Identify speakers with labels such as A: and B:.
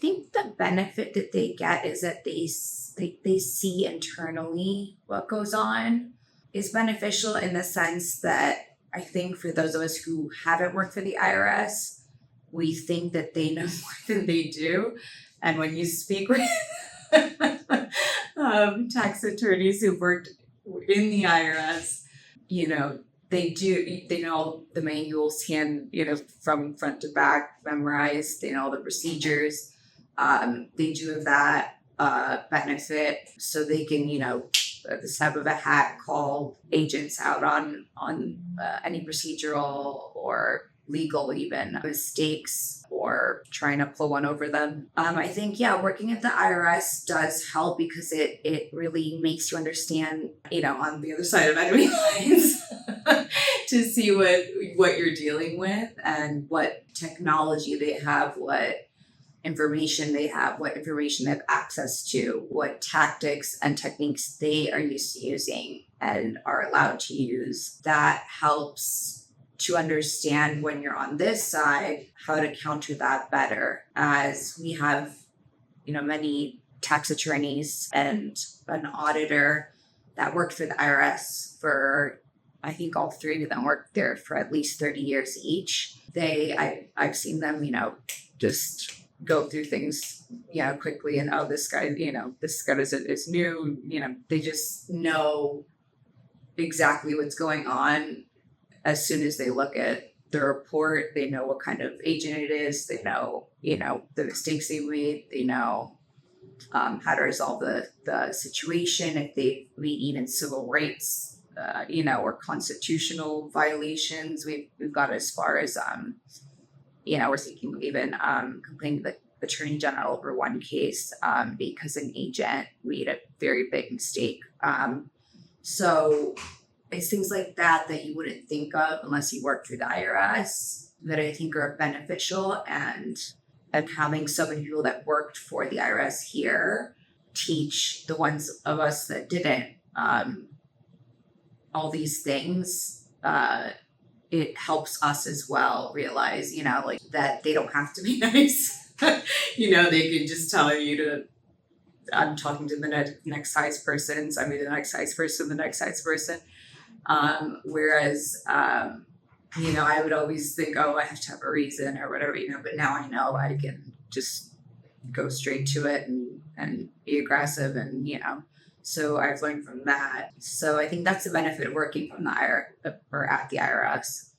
A: think the benefit that they get is that they see internally what goes on is beneficial in the sense that I think for those of us who haven't worked for the IRS, we think that they know more than they do. And when you speak with tax attorneys who've worked in the IRS, they know the manuals from front to back, memorized, they know the procedures. They do have that benefit, so they can, at the snap of a hat, call agents out on any procedural or legal even mistakes or trying to pull one over them. I think, working at the IRS does help because it really makes you understand, on the other side of enemy lines to see what you're dealing with and what technology they have, what information they have, what information they have access to, what tactics and techniques they are used to using and are allowed to use. That helps to understand when you're on this side how to counter that better, as we have many tax attorneys and an auditor that worked for the IRS for, I think all three of them worked there for at least 30 years each. I've seen them just go through things quickly, and this guy is new, they just know exactly what's going on. As soon as they look at the report, they know what kind of agent it is. They know, the mistakes they made. They know how to resolve the situation. If they meet even civil rights, or constitutional violations. We've got as far as, we're thinking of even complaining to the Attorney General over one case because an agent made a very big mistake. So it's things like that you wouldn't think of unless you work through the IRS that I think are beneficial, and having so many people that worked for the IRS here teach the ones of us that didn't all these things. It helps us as well realize, that they don't have to be nice. They can just tell you I'm talking to the next size person, so I'm the next size person, the next size person. Whereas, I would always think, I have to have a reason or whatever, but now I know I can just go straight to it and be aggressive and, so I've learned from that. So I think that's the benefit of working from the IRS or at the IRS.